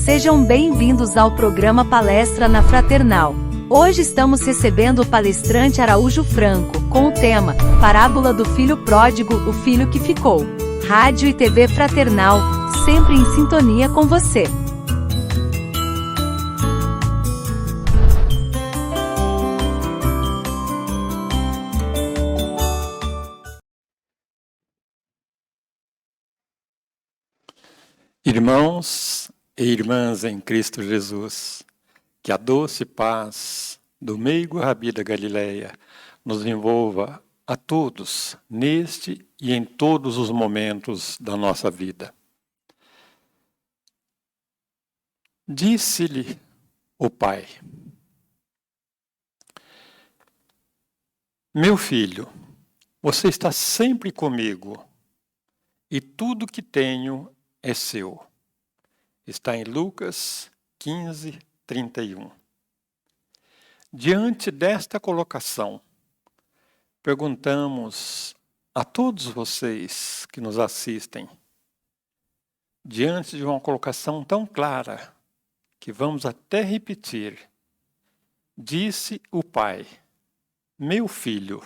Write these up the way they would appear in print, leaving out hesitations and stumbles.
Sejam bem-vindos ao programa Palestra na Fraternal. Hoje estamos recebendo o palestrante Araújo Franco, com o tema Parábola do Filho Pródigo, o Filho que Ficou. Rádio e TV Fraternal, sempre em sintonia com você. Irmãos e irmãs em Cristo Jesus, que a doce paz do meigo Rabi da Galileia nos envolva a todos, neste e em todos os momentos da nossa vida. Disse-lhe o pai: Meu filho, você está sempre comigo, e tudo que tenho é seu. Está em Lucas 15, 31. Diante desta colocação, perguntamos a todos vocês que nos assistem, diante de uma colocação tão clara, que vamos até repetir, disse o pai: Meu filho,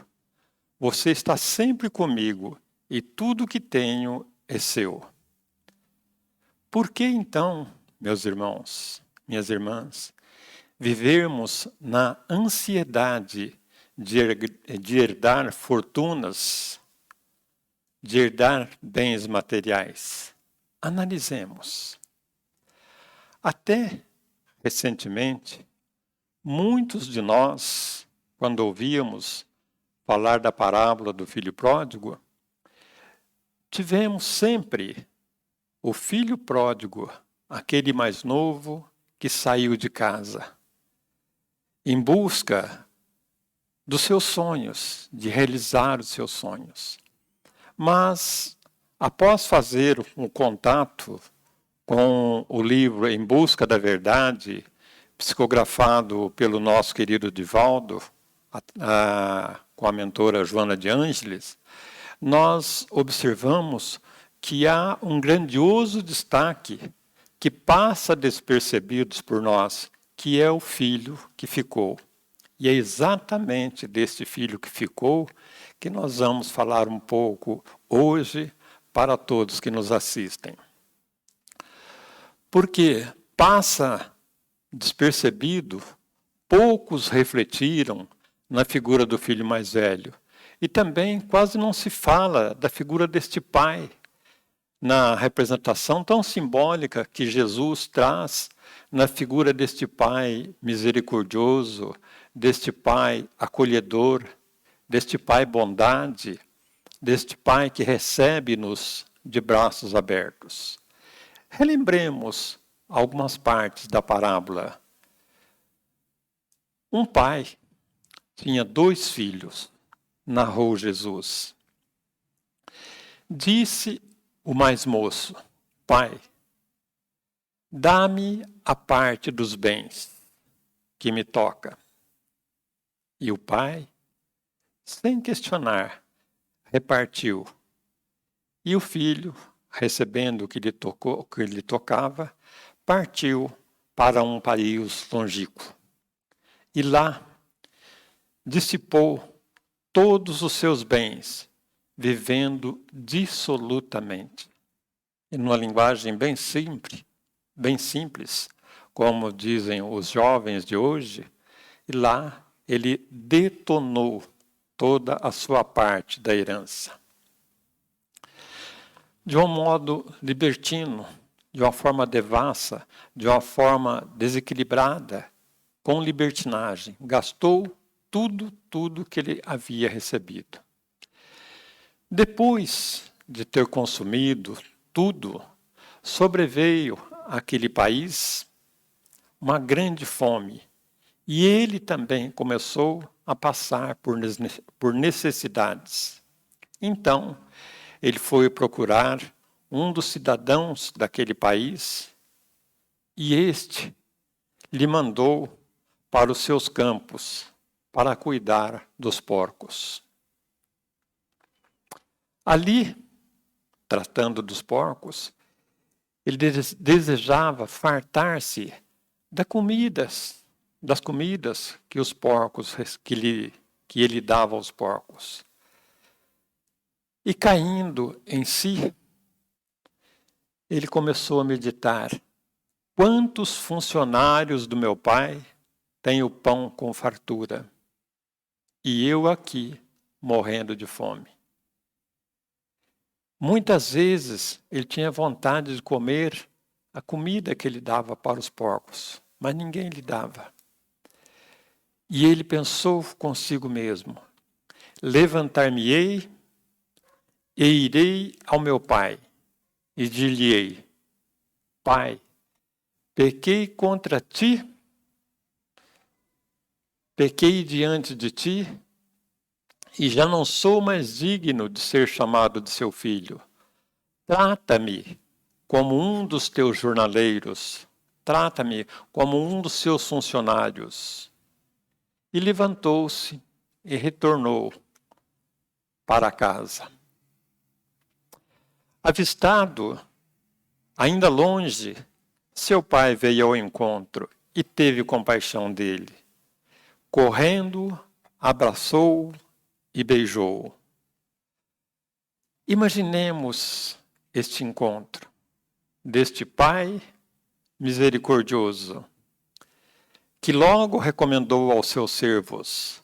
você está sempre comigo, e tudo que tenho é seu. Por que então, meus irmãos, minhas irmãs, vivermos na ansiedade de herdar fortunas, de herdar bens materiais? Analisemos. Até recentemente, muitos de nós, quando ouvíamos falar da parábola do filho pródigo, tivemos sempre o filho pródigo, aquele mais novo que saiu de casa, em busca dos seus sonhos, de realizar os seus sonhos. Mas, após fazer um contato com o livro Em Busca da Verdade, psicografado pelo nosso querido Divaldo, com a mentora Joana de Ângeles, nós observamos que há um grandioso destaque que passa despercebido por nós, que é o filho que ficou. E é exatamente deste filho que ficou que nós vamos falar um pouco hoje para todos que nos assistem. Porque passa despercebido, poucos refletiram na figura do filho mais velho. E também quase não se fala da figura deste pai, na representação tão simbólica que Jesus traz na figura deste pai misericordioso, deste pai acolhedor, deste pai bondade, deste pai que recebe-nos de braços abertos. Relembremos algumas partes da parábola. Um pai tinha 2 filhos, narrou Jesus. Disse o mais moço: Pai, dá-me a parte dos bens que me toca. E o pai, sem questionar, repartiu. E o filho, recebendo o que lhe tocava, partiu para um país longínquo. E lá dissipou todos os seus bens, vivendo dissolutamente. E numa linguagem bem simples, como dizem os jovens de hoje, e lá ele detonou toda a sua parte da herança. De um modo libertino, de uma forma devassa, de uma forma desequilibrada, com libertinagem, gastou tudo que ele havia recebido. Depois de ter consumido tudo, sobreveio àquele país uma grande fome. E ele também começou a passar por necessidades. Então, ele foi procurar um dos cidadãos daquele país e este lhe mandou para os seus campos para cuidar dos porcos. Ali, tratando dos porcos, Ele desejava fartar-se das comidas que os porcos que ele dava aos porcos. E caindo em si, ele começou a meditar: quantos funcionários do meu pai têm o pão com fartura, e eu aqui morrendo de fome. Muitas vezes ele tinha vontade de comer a comida que ele dava para os porcos, mas ninguém lhe dava. E ele pensou consigo mesmo: levantar-me-ei e irei ao meu pai, e dir-lhe-ei: Pai, pequei contra ti, pequei diante de ti, e já não sou mais digno de ser chamado de seu filho. Trata-me como um dos teus jornaleiros, trata-me como um dos seus funcionários. E levantou-se e retornou para casa. Avistado, ainda longe, seu pai veio ao encontro e teve compaixão dele. Correndo, abraçou-o e beijou-o. Imaginemos este encontro deste pai misericordioso, que logo recomendou aos seus servos: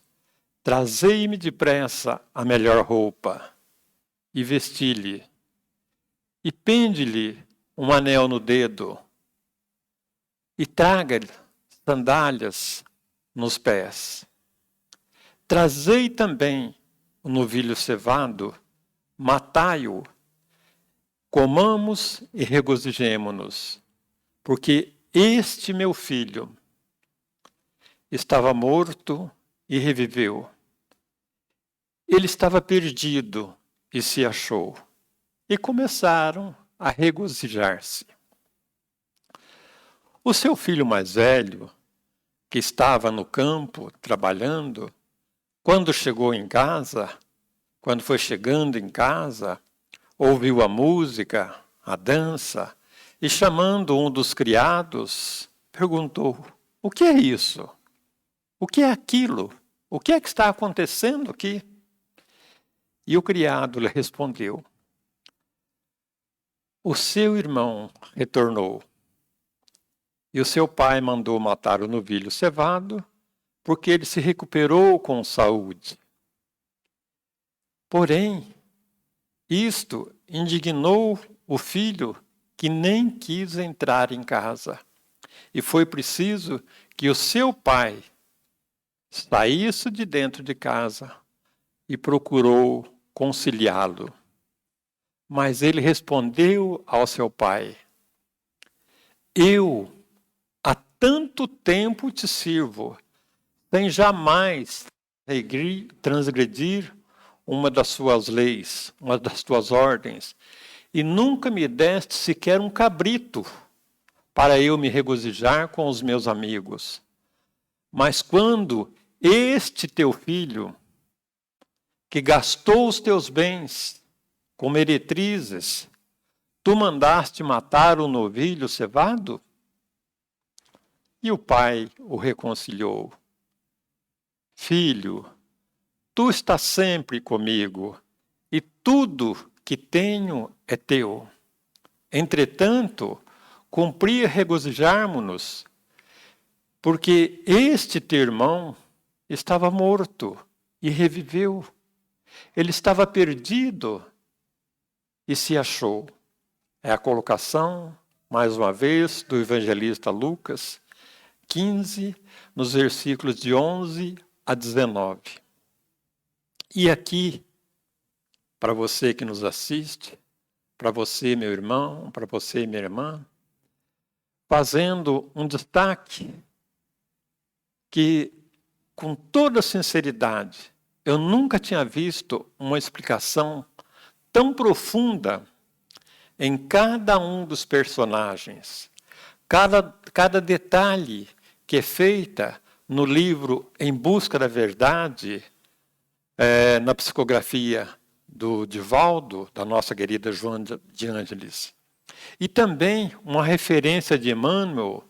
trazei-me depressa a melhor roupa, e vesti-lhe, e pende-lhe um anel no dedo, e traga-lhe sandálias nos pés. Trazei também o novilho cevado, matai-o, comamos e regozijemo-nos, porque este meu filho estava morto e reviveu. Ele estava perdido e se achou. E começaram a regozijar-se. O seu filho mais velho, que estava no campo trabalhando, quando foi chegando em casa, ouviu a música, a dança, e chamando um dos criados, perguntou: o que é isso? O que é aquilo? O que é que está acontecendo aqui? E o criado lhe respondeu: o seu irmão retornou, e o seu pai mandou matar o novilho cevado, porque ele se recuperou com saúde. Porém, isto indignou o filho, que nem quis entrar em casa. E foi preciso que o seu pai saísse de dentro de casa e procurou conciliá-lo. Mas ele respondeu ao seu pai: eu há tanto tempo te sirvo, sem jamais transgredir uma das suas leis, uma das tuas ordens, e nunca me deste sequer um cabrito para eu me regozijar com os meus amigos. Mas quando este teu filho, que gastou os teus bens com meretrizes, tu mandaste matar o novilho cevado? E o pai o reconciliou: filho, tu estás sempre comigo, e tudo que tenho é teu. Entretanto, cumpria regozijarmos-nos, porque este teu irmão estava morto e reviveu. Ele estava perdido e se achou. É a colocação, mais uma vez, do evangelista Lucas 15, nos versículos de 11 a 19. E aqui, para você que nos assiste, para você, meu irmão, para você, minha irmã, fazendo um destaque que, com toda sinceridade, eu nunca tinha visto uma explicação tão profunda em cada um dos personagens. Cada detalhe que é feita no livro Em Busca da Verdade, na psicografia do Divaldo, da nossa querida Joana de Ângeles. E também uma referência de Emmanuel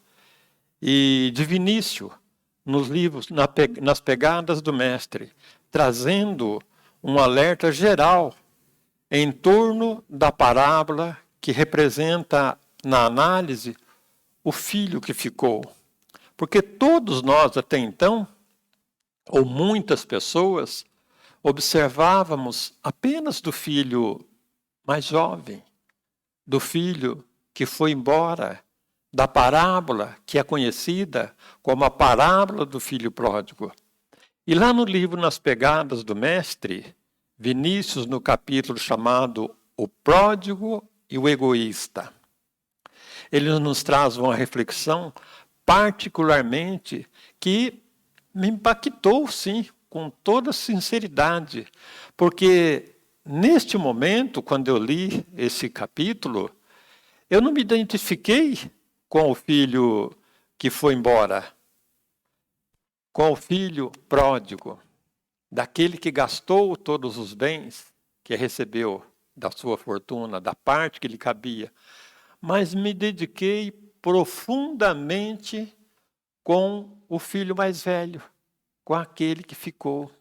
e de Vinícius nos livros, nas pegadas do Mestre, trazendo um alerta geral em torno da parábola que representa, na análise, o filho que ficou. Porque todos nós, até então, ou muitas pessoas, observávamos apenas do filho mais jovem, do filho que foi embora, da parábola que é conhecida como a parábola do filho pródigo. E lá no livro Nas Pegadas do Mestre, Vinícius, no capítulo chamado O Pródigo e o Egoísta, ele nos traz uma reflexão particularmente que me impactou, sim, com toda sinceridade, porque neste momento, quando eu li esse capítulo, eu não me identifiquei com o filho que foi embora, com o filho pródigo, daquele que gastou todos os bens que recebeu da sua fortuna, da parte que lhe cabia, mas me dediquei profundamente com o filho mais velho, com aquele que ficou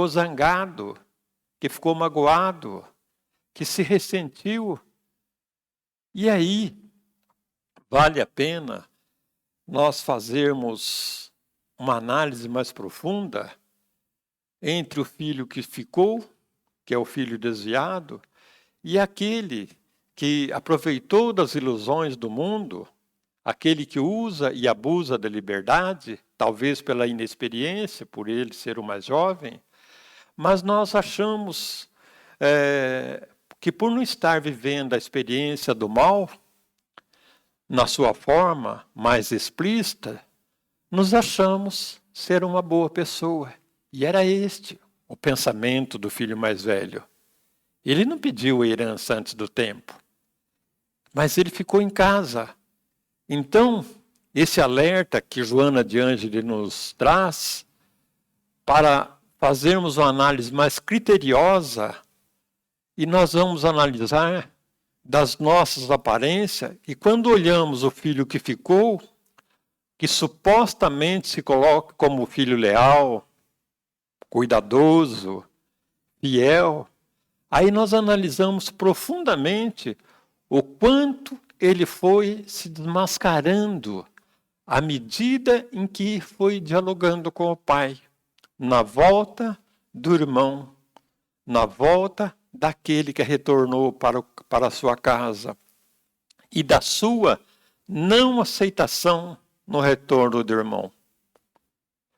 zangado, que ficou magoado, que se ressentiu. E aí, vale a pena nós fazermos uma análise mais profunda entre o filho que ficou, que é o filho desviado, e aquele que aproveitou das ilusões do mundo, aquele que usa e abusa da liberdade, talvez pela inexperiência, por ele ser o mais jovem, mas nós achamos que por não estar vivendo a experiência do mal, na sua forma mais explícita, nos achamos ser uma boa pessoa. E era este o pensamento do filho mais velho. Ele não pediu a herança antes do tempo, mas ele ficou em casa. Então, esse alerta que Joana de Ângeli nos traz, para fazermos uma análise mais criteriosa, e nós vamos analisar das nossas aparências, e quando olhamos o filho que ficou, que supostamente se coloca como filho leal, cuidadoso, fiel, aí nós analisamos profundamente o quanto ele foi se desmascarando à medida em que foi dialogando com o pai, na volta do irmão, na volta daquele que retornou para a sua casa, e da sua não aceitação no retorno do irmão.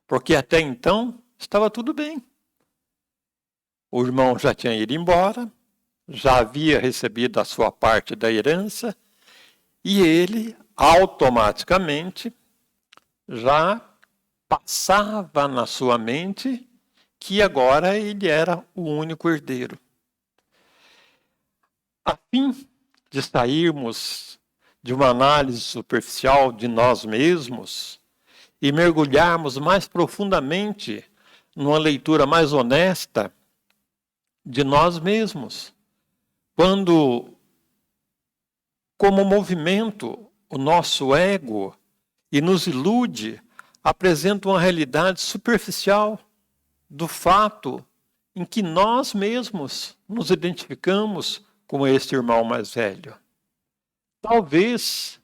Porque até então estava tudo bem. O irmão já tinha ido embora, já havia recebido a sua parte da herança, e ele automaticamente já passava na sua mente que agora ele era o único herdeiro. A fim de sairmos de uma análise superficial de nós mesmos e mergulharmos mais profundamente numa leitura mais honesta de nós mesmos, quando, como movimento, o nosso ego e nos ilude, apresenta uma realidade superficial do fato em que nós mesmos nos identificamos com este irmão mais velho. Talvez,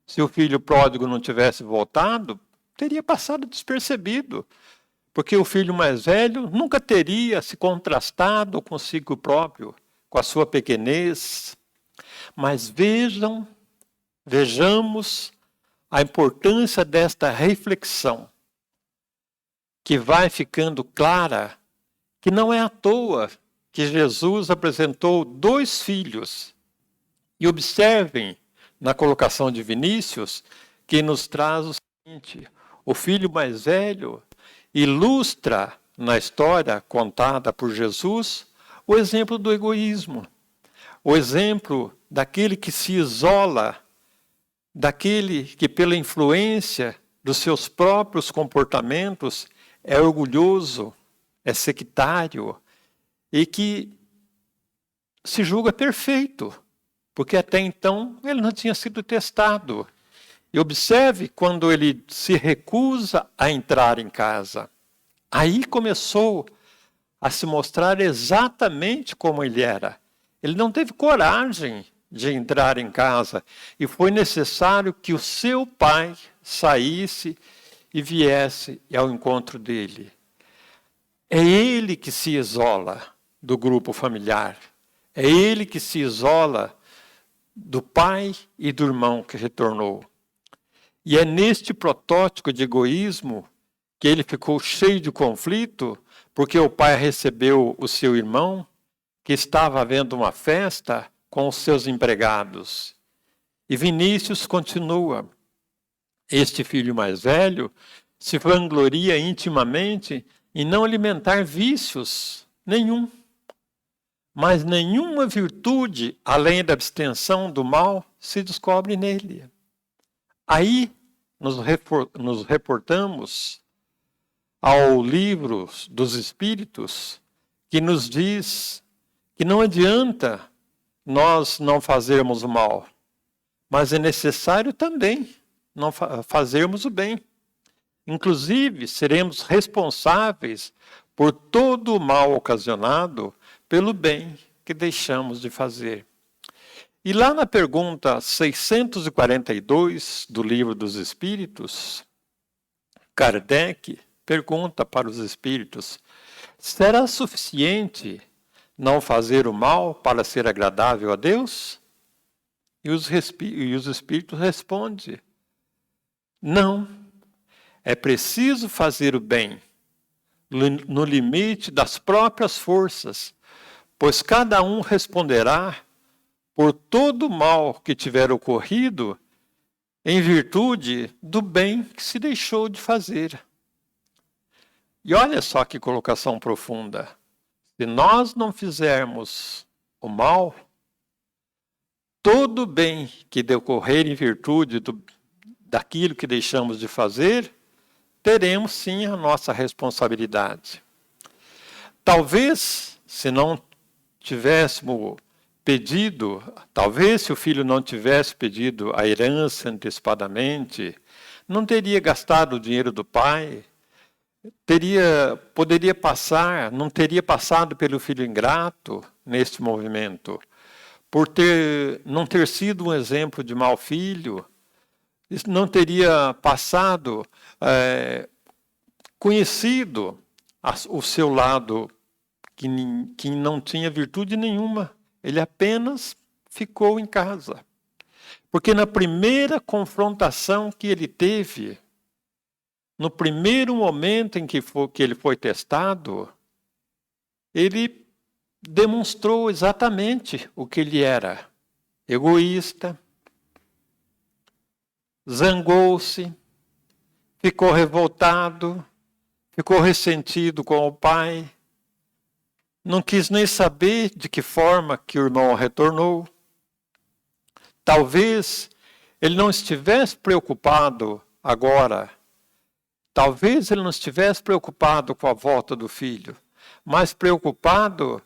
se o filho pródigo não tivesse voltado, teria passado despercebido, porque o filho mais velho nunca teria se contrastado consigo próprio, com a sua pequenez. Mas vejamos a importância desta reflexão, que vai ficando clara que não é à toa que Jesus apresentou 2 filhos. E observem na colocação de Vinícius que nos traz o seguinte: o filho mais velho ilustra na história contada por Jesus o exemplo do egoísmo, o exemplo daquele que se isola, daquele que pela influência dos seus próprios comportamentos é orgulhoso, é sectário e que se julga perfeito porque até então ele não tinha sido testado. E observe quando ele se recusa a entrar em casa. Aí começou a se mostrar exatamente como ele era. Ele não teve coragem de entrar em casa e foi necessário que o seu pai saísse e viesse ao encontro dele. É ele que se isola do grupo familiar. É ele que se isola do pai e do irmão que retornou. E é neste protótipo de egoísmo que ele ficou cheio de conflito, porque o pai recebeu o seu irmão, que estava havendo uma festa com os seus empregados. E Vinícius continua. Este filho mais velho se vangloria intimamente em não alimentar vícios nenhum. Mas nenhuma virtude, além da abstenção do mal, se descobre nele. Aí nos reportamos ao livro dos Espíritos, que nos diz que não adianta nós não fazermos o mal, mas é necessário também não fazermos o bem. Inclusive, seremos responsáveis por todo o mal ocasionado pelo bem que deixamos de fazer. E lá na pergunta 642 do Livro dos Espíritos, Kardec pergunta para os espíritos: será suficiente não fazer o mal para ser agradável a Deus? E os espíritos respondem: não, é preciso fazer o bem no limite das próprias forças, pois cada um responderá por todo o mal que tiver ocorrido em virtude do bem que se deixou de fazer. E olha só que colocação profunda. Se nós não fizermos o mal, todo bem que decorrer em virtude daquilo que deixamos de fazer, teremos sim a nossa responsabilidade. Talvez, se não tivéssemos pedido, talvez se o filho não tivesse pedido a herança antecipadamente, não teria gastado o dinheiro do pai, poderia passar, não teria passado pelo filho ingrato neste movimento, por não ter sido um exemplo de mau filho, não teria passado, conhecido o seu lado, que não tinha virtude nenhuma. Ele apenas ficou em casa. Porque na primeira confrontação que ele teve, no primeiro momento em que ele foi testado, ele demonstrou exatamente o que ele era. Egoísta, zangou-se, ficou revoltado, ficou ressentido com o pai, não quis nem saber de que forma que o irmão retornou. Talvez ele não estivesse preocupado agora. Talvez ele não estivesse preocupado com a volta do filho, mas preocupado,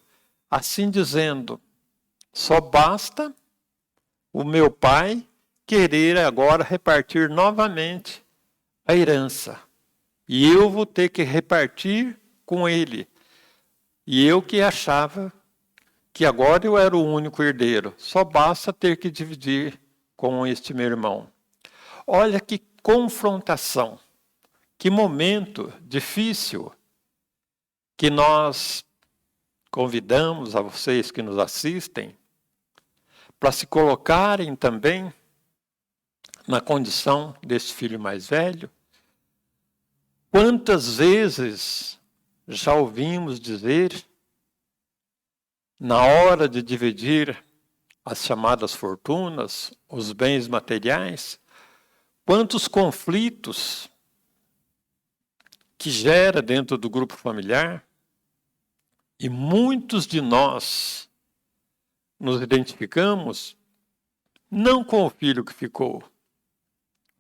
assim dizendo: só basta o meu pai querer agora repartir novamente a herança. E eu vou ter que repartir com ele. E eu que achava que agora eu era o único herdeiro. Só basta ter que dividir com este meu irmão. Olha que confrontação. Que momento difícil que nós convidamos a vocês que nos assistem para se colocarem também na condição deste filho mais velho. Quantas vezes já ouvimos dizer, na hora de dividir as chamadas fortunas, os bens materiais, quantos conflitos que gera dentro do grupo familiar, e muitos de nós nos identificamos não com o filho que ficou,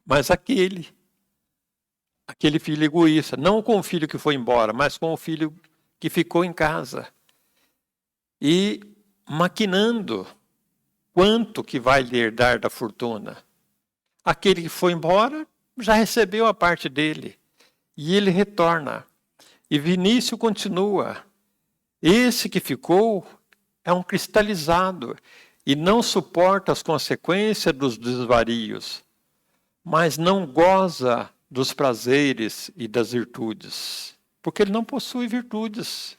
mas aquele filho egoísta, não com o filho que foi embora, mas com o filho que ficou em casa. E maquinando quanto que vai lhe herdar da fortuna. Aquele que foi embora já recebeu a parte dele. E ele retorna. E Vinícius continua. Esse que ficou é um cristalizado e não suporta as consequências dos desvarios, mas não goza dos prazeres e das virtudes, porque ele não possui virtudes.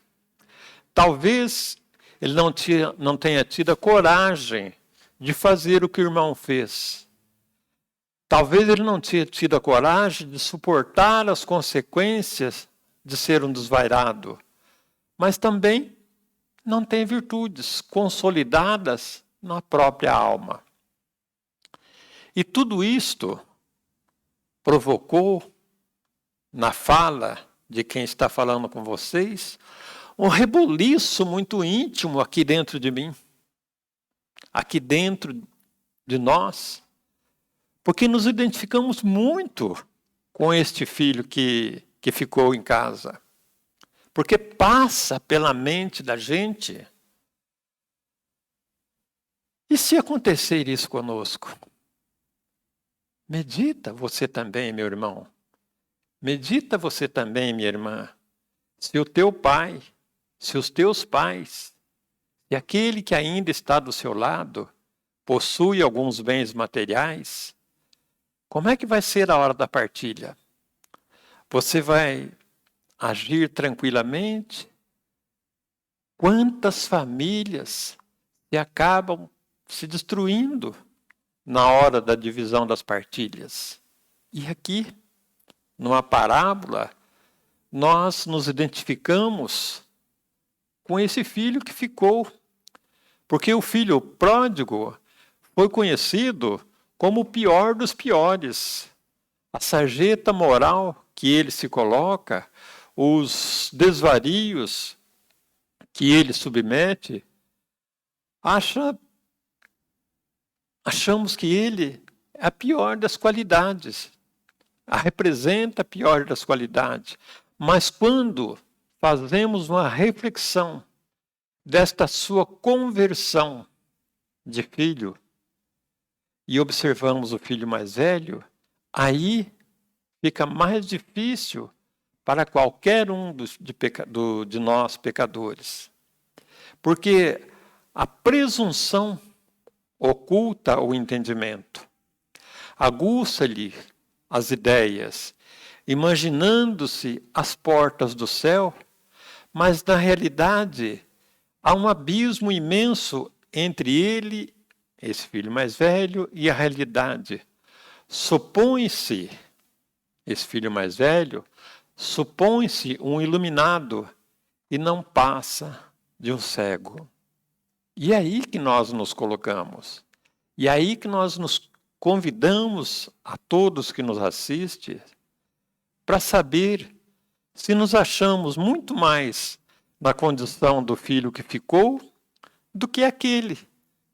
Talvez ele não tenha tido a coragem de fazer o que o irmão fez. Talvez ele não tenha tido a coragem de suportar as consequências de ser um desvairado, mas também não tem virtudes consolidadas na própria alma. E tudo isto provocou, na fala de quem está falando com vocês, um rebuliço muito íntimo aqui dentro de mim, aqui dentro de nós, porque nos identificamos muito com este filho que ficou em casa. Porque passa pela mente da gente. E se acontecer isso conosco? Medita você também, meu irmão. Medita você também, minha irmã. Se o teu pai, se os teus pais, e aquele que ainda está do seu lado, possui alguns bens materiais, como é que vai ser a hora da partilha? Você vai agir tranquilamente? Quantas famílias se acabam se destruindo na hora da divisão das partilhas? E aqui, numa parábola, nós nos identificamos com esse filho que ficou. Porque o filho pródigo foi conhecido como o pior dos piores. A sarjeta moral que ele se coloca, os desvarios que ele submete, achamos que ele é a pior das qualidades, representa a pior das qualidades. Mas quando fazemos uma reflexão desta sua conversão de filho e observamos o filho mais velho, aí fica mais difícil para qualquer um de nós pecadores. Porque a presunção oculta o entendimento, aguça-lhe as ideias, imaginando-se as portas do céu, mas na realidade há um abismo imenso entre ele, esse filho mais velho, e a realidade. Supõe-se, esse filho mais velho, supõe-se um iluminado e não passa de um cego. E é aí que nós nos colocamos. E é aí que nós nos convidamos a todos que nos assistem para saber se nos achamos muito mais na condição do filho que ficou do que aquele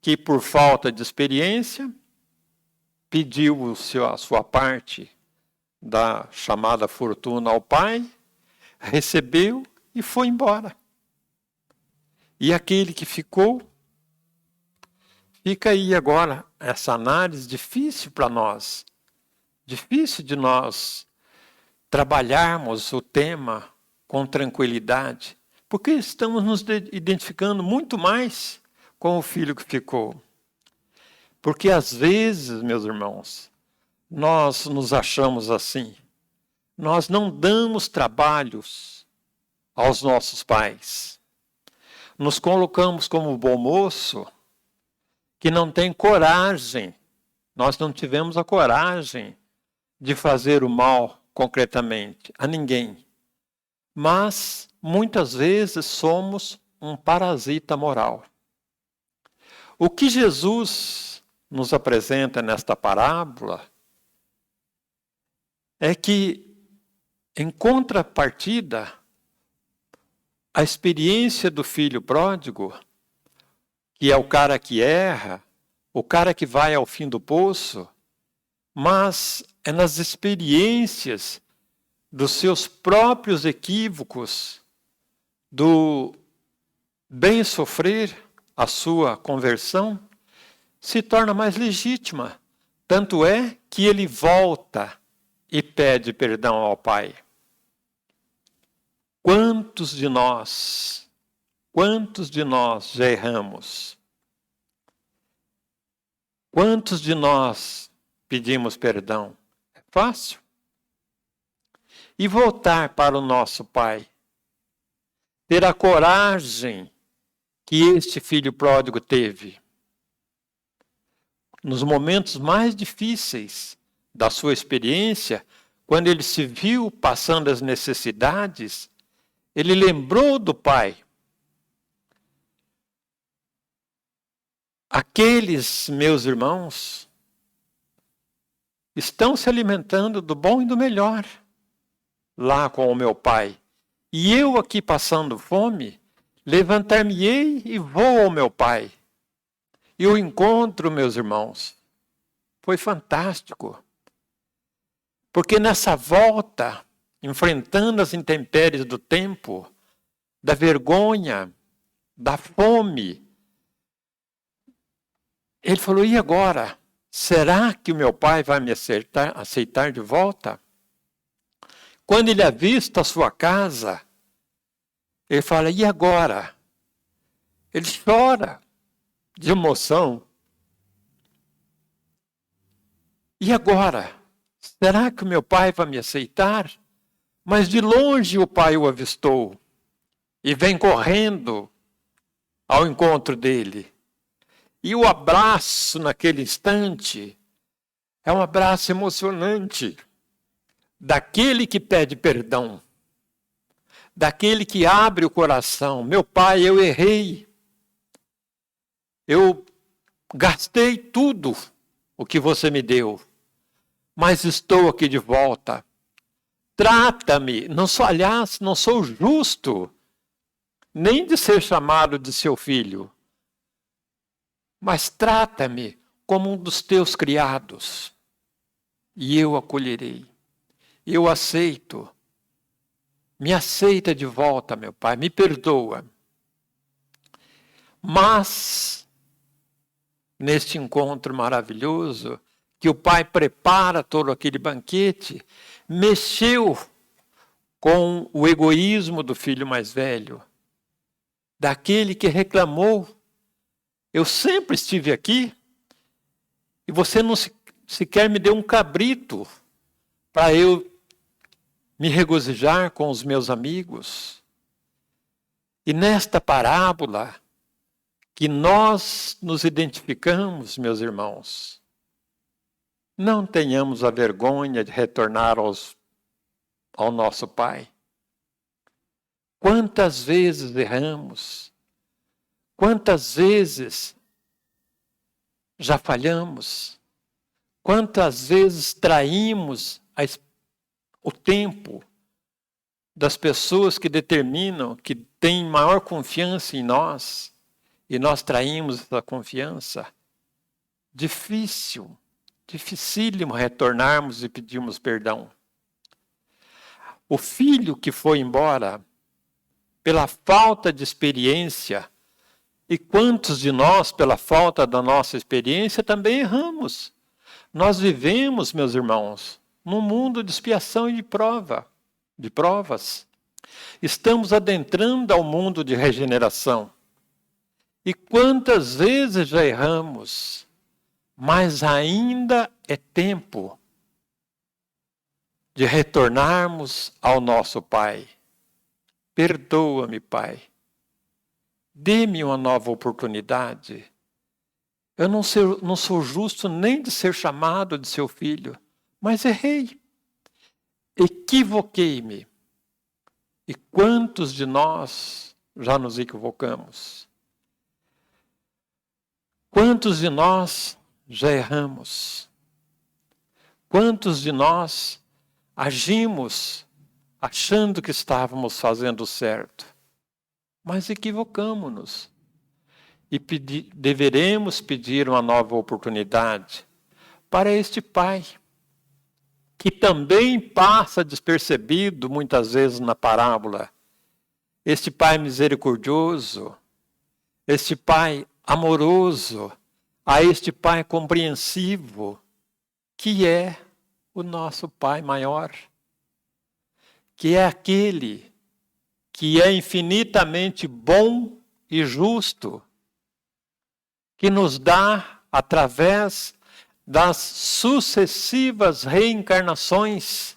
que, por falta de experiência, pediu a sua parte da chamada fortuna ao pai, recebeu e foi embora. E aquele que ficou, fica aí agora essa análise difícil para nós, difícil de nós trabalharmos o tema com tranquilidade, porque estamos nos identificando muito mais com o filho que ficou. Porque às vezes, meus irmãos, nós nos achamos assim. Nós não damos trabalhos aos nossos pais. Nos colocamos como bom moço que não tem coragem. Nós não tivemos a coragem de fazer o mal concretamente a ninguém. Mas muitas vezes somos um parasita moral. O que Jesus nos apresenta nesta parábola é que, em contrapartida, a experiência do filho pródigo, que é o cara que erra, o cara que vai ao fim do poço, mas é nas experiências dos seus próprios equívocos, do bem sofrer a sua conversão, se torna mais legítima. Tanto é que ele volta e pede perdão ao pai. Quantos de nós já erramos? Quantos de nós pedimos perdão? É fácil. E voltar para o nosso pai. Ter a coragem que este filho pródigo teve. Nos momentos mais difíceis da sua experiência, quando ele se viu passando as necessidades, ele lembrou do pai. Aqueles meus irmãos estão se alimentando do bom e do melhor lá com o meu pai. E eu aqui passando fome, levantar-me-ei e vou ao meu pai. E o encontro, meus irmãos, foi fantástico. Porque nessa volta, enfrentando as intempéries do tempo, da vergonha, da fome, ele falou, e agora? Será que o meu pai vai me aceitar de volta? Quando ele avista a sua casa, ele fala, e agora? Ele chora de emoção. E agora? Será que o meu pai vai me aceitar? Mas de longe o pai o avistou e vem correndo ao encontro dele. E o abraço naquele instante é um abraço emocionante daquele que pede perdão, daquele que abre o coração. Meu pai, eu errei. Eu gastei tudo o que você me deu, mas estou aqui de volta. Trata-me, não sou justo, nem de ser chamado de seu filho, mas trata-me como um dos teus criados, e eu acolherei. Eu aceito. Me aceita de volta, meu pai, me perdoa. Mas, neste encontro maravilhoso, que o pai prepara todo aquele banquete, mexeu com o egoísmo do filho mais velho, daquele que reclamou, eu sempre estive aqui, e você não sequer me deu um cabrito para eu me regozijar com os meus amigos. E nesta parábola, que nós nos identificamos, meus irmãos, não tenhamos a vergonha de retornar ao nosso Pai. Quantas vezes erramos, quantas vezes já falhamos, quantas vezes traímos o tempo das pessoas que determinam, que têm maior confiança em nós, e nós traímos essa confiança. Dificílimo retornarmos e pedirmos perdão. O filho que foi embora, pela falta de experiência, e quantos de nós, pela falta da nossa experiência, também erramos. Nós vivemos, meus irmãos, num mundo de expiação e de provas. Estamos adentrando ao mundo de regeneração. E quantas vezes já erramos, mas ainda é tempo de retornarmos ao nosso Pai. Perdoa-me, Pai. Dê-me uma nova oportunidade. Eu não sou justo nem de ser chamado de seu filho, mas errei. Equivoquei-me. E quantos de nós já nos equivocamos? Quantos de nós já erramos? Quantos de nós agimos achando que estávamos fazendo certo, mas equivocamos-nos? E deveremos pedir uma nova oportunidade para este Pai, que também passa despercebido muitas vezes na parábola. Este Pai misericordioso, este Pai amoroso, a este Pai compreensivo, que é o nosso Pai maior, que é aquele que é infinitamente bom e justo, que nos dá, através das sucessivas reencarnações,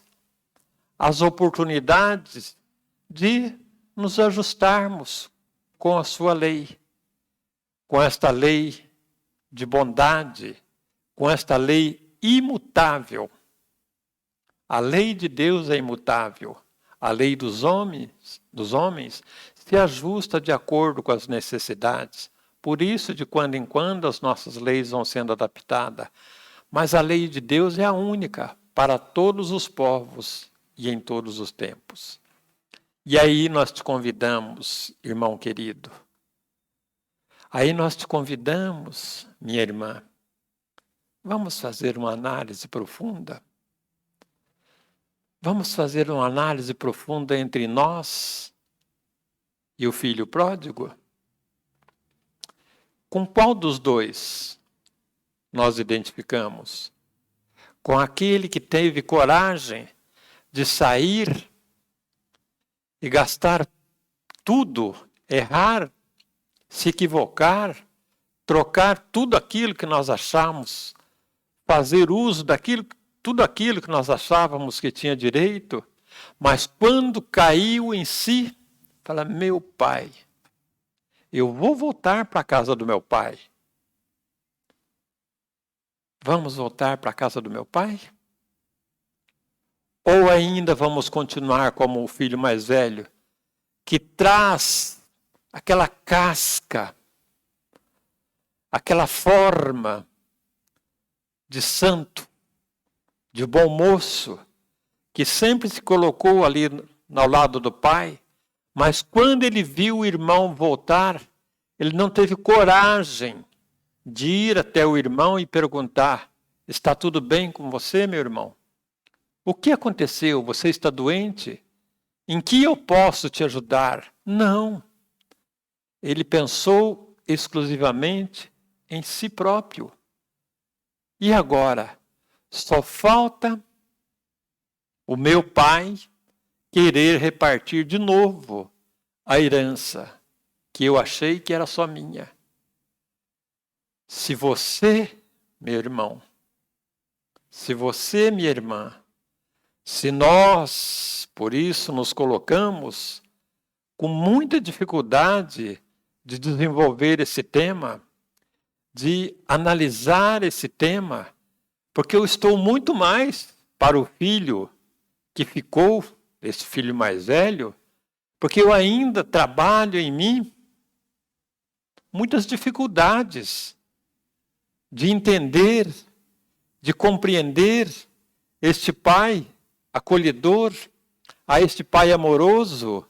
as oportunidades de nos ajustarmos com a sua lei, com esta lei de bondade, com esta lei imutável. A lei de Deus é imutável. A lei dos homens se ajusta de acordo com as necessidades. Por isso, de quando em quando, as nossas leis vão sendo adaptadas. Mas a lei de Deus é a única para todos os povos e em todos os tempos. E aí nós te convidamos, irmão querido. Aí nós te convidamos, minha irmã. Vamos fazer uma análise profunda. Vamos fazer uma análise profunda entre nós e o filho pródigo? Com qual dos dois nós identificamos? Com aquele que teve coragem de sair e gastar tudo, errar, se equivocar, trocar tudo aquilo que nós achamos, fazer uso tudo aquilo que nós achávamos que tinha direito, mas quando caiu em si, fala: meu pai, eu vou voltar para a casa do meu pai. Vamos voltar para a casa do meu pai? Ou ainda vamos continuar como o filho mais velho, que traz aquela casca, aquela forma de santo, de bom moço, que sempre se colocou ali ao lado do pai, mas quando ele viu o irmão voltar, ele não teve coragem de ir até o irmão e perguntar: está tudo bem com você, meu irmão? O que aconteceu? Você está doente? Em que eu posso te ajudar? Não. Ele pensou exclusivamente em si próprio. E agora? Só falta o meu pai querer repartir de novo a herança que eu achei que era só minha. Se você, meu irmão, se você, minha irmã, se nós, por isso, nos colocamos com muita dificuldade de desenvolver esse tema, de analisar esse tema, porque eu estou muito mais para o filho que ficou, esse filho mais velho, porque eu ainda trabalho em mim muitas dificuldades de entender, de compreender este pai acolhedor, a este pai amoroso,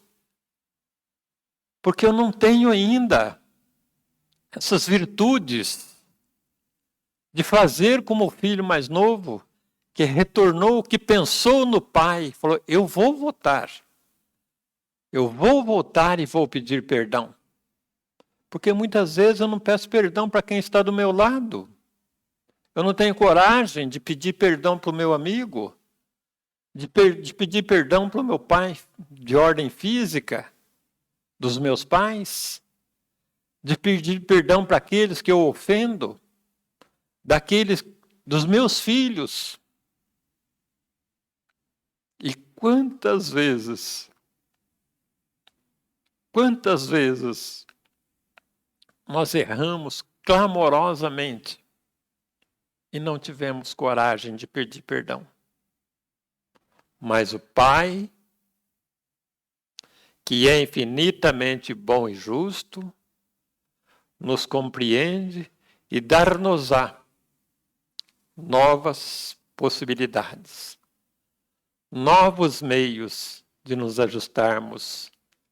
porque eu não tenho ainda essas virtudes de fazer como o filho mais novo, que retornou, que pensou no pai, falou: eu vou voltar e vou pedir perdão. Porque muitas vezes eu não peço perdão para quem está do meu lado. Eu não tenho coragem de pedir perdão para o meu amigo, de pedir perdão para o meu pai de ordem física, dos meus pais, de pedir perdão para aqueles que eu ofendo, dos meus filhos. E quantas vezes nós erramos clamorosamente e não tivemos coragem de pedir perdão. Mas o Pai, que é infinitamente bom e justo, nos compreende e dar-nos-á novas possibilidades, novos meios de nos ajustarmos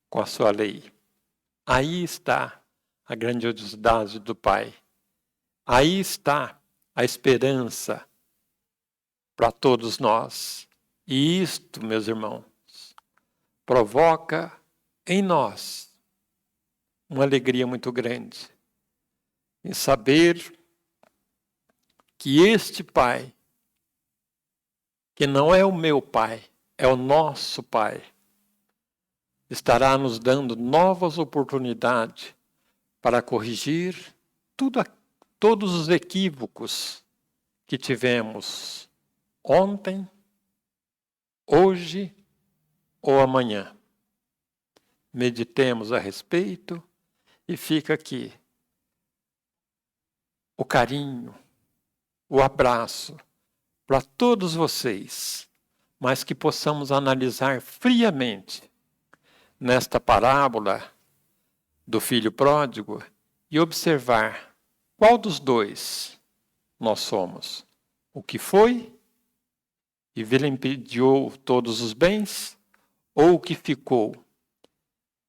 com a sua lei. Aí está a grandiosidade do Pai. Aí está a esperança para todos nós. E isto, meus irmãos, provoca em nós uma alegria muito grande em saber que este Pai, que não é o meu Pai, é o nosso Pai, estará nos dando novas oportunidades para corrigir todos os equívocos que tivemos ontem, hoje ou amanhã. Meditemos a respeito e fica aqui o carinho, o abraço para todos vocês, mas que possamos analisar friamente nesta parábola do filho pródigo e observar qual dos dois nós somos. O que foi e vilipendiou todos os bens, ou o que ficou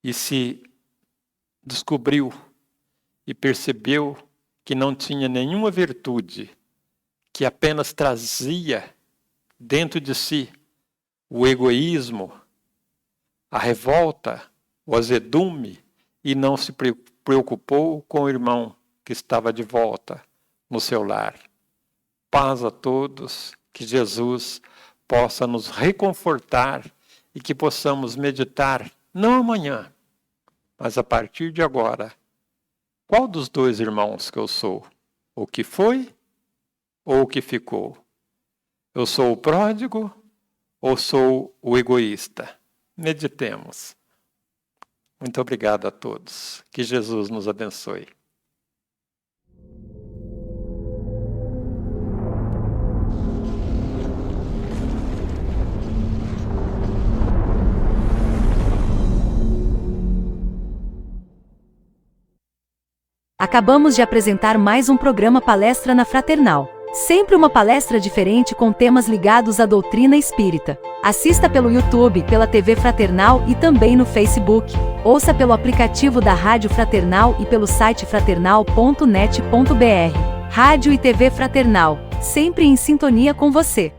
e se descobriu e percebeu que não tinha nenhuma virtude, que apenas trazia dentro de si o egoísmo, a revolta, o azedume, e não se preocupou com o irmão que estava de volta no seu lar. Paz a todos, que Jesus possa nos reconfortar e que possamos meditar, não amanhã, mas a partir de agora. Qual dos dois irmãos que eu sou? O que foi ou o que ficou? Eu sou o pródigo ou sou o egoísta? Meditemos. Muito obrigado a todos. Que Jesus nos abençoe. Acabamos de apresentar mais um programa Palestra na Fraternal. Sempre uma palestra diferente com temas ligados à doutrina espírita. Assista pelo YouTube, pela TV Fraternal e também no Facebook. Ouça pelo aplicativo da Rádio Fraternal e pelo site fraternal.net.br. Rádio e TV Fraternal, sempre em sintonia com você.